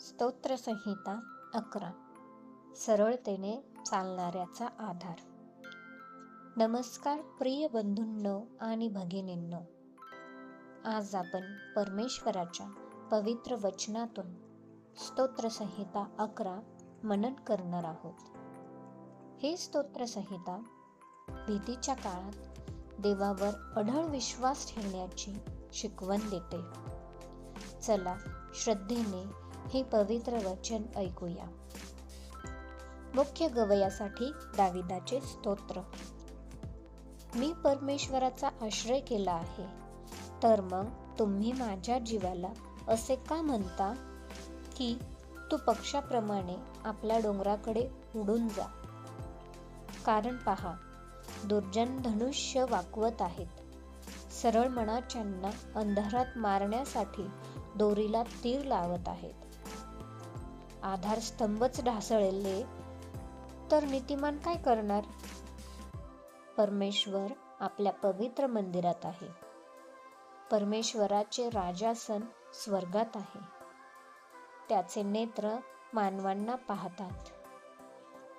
स्तोत्र संहिता 11. सरळतेने चालणाऱ्याचा आधार. नमस्कार प्रिय बंधूंनो आणि भगिनींनो, आज आपण परमेश्वराच्या पवित्र वचनातून स्तोत्र संहिता 11 मनन करणार आहोत. हे स्तोत्र संहिता भीतीच्या काळात देवावर अढळ विश्वास ठेवण्याची शिकवण देते. चला श्रद्धेने हे पवित्र वचन ऐकूया. मुख्य गवयासाठी दाविदाचे स्तोत्र. मी परमेश्वराचा आश्रय केला आहे, तर मग तुम्ही माझ्या जीवाला असे का म्हणता की तू पक्षाप्रमाणे आपल्या डोंगराकडे उडून जा. कारण पहा, दुर्जन धनुष्य वाकवत आहेत, सरळ मनाच्यांना अंधारात मारण्यासाठी दोरीला तीर लावत आहेत. आधारस्तंभच ढासळले तर नीतिमान काय करणार. परमेश्वर आपल्या पवित्र मंदिरात आहे. परमेश्वराचे राजासन स्वर्गात आहे. त्याचे नेत्र मानवांना पाहतात,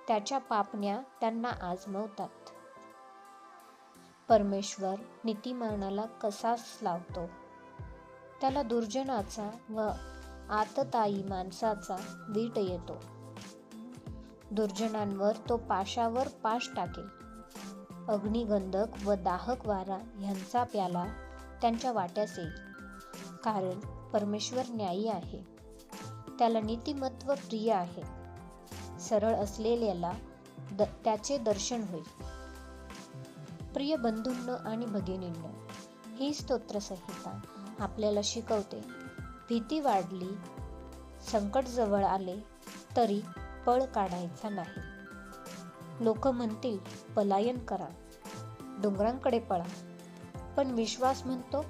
त्याच्या पापण्या त्यांना आजमवतात. परमेश्वर नीतिमानाला कसास लावतो, त्याला दुर्जनाचा व आततायी माणसाचा वीट येतो. दुर्जनांवर तो पाशावर पाश टाकेल. अग्निगंधक व दाहक वारा ह्यांचा प्याला त्यांच्या वाट्यास येईल. कारण परमेश्वर न्यायी आहे, त्याला नीतिमत्व प्रिय आहे. सरळ असलेल्याला त्याचे दर्शन होईल. प्रिय बंधूंनो आणि भगिनींनो, ही स्तोत्र संहिता आपल्याला शिकवते, भीती वाढली, संकट जवळ आले तरी पळ काढायचा नाही. लोक म्हणतील पलायन करा, डोंगरांकडे पळा, पण विश्वास म्हणतो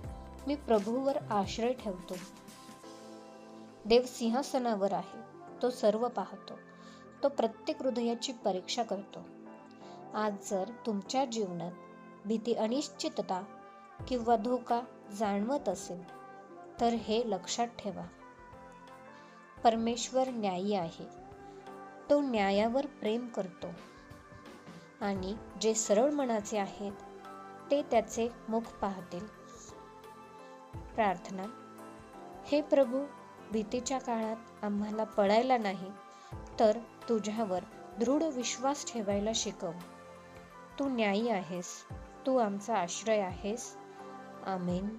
मी प्रभूवर आश्रय ठेवतो. देव सिंहासनावर आहे, तो सर्व पाहतो, तो प्रत्येक हृदयाची परीक्षा करतो. आज जर तुमच्या जीवनात भीती, अनिश्चितता किंवा धोका जाणवत असेल तर हे लक्षात ठेवा. परमेश्वर न्यायी आहे, तो न्यायावर प्रेम करतो आणि जे सरळ मनाचे आहेत ते त्याचे मुख पाहतील. प्रार्थना. हे प्रभू, भीतीच्या काळात आम्हाला पळायला नाही तर तुझ्यावर दृढ विश्वास ठेवायला शिकव. तू न्यायी आहेस, तू आमचा आश्रय आहेस. आमेन.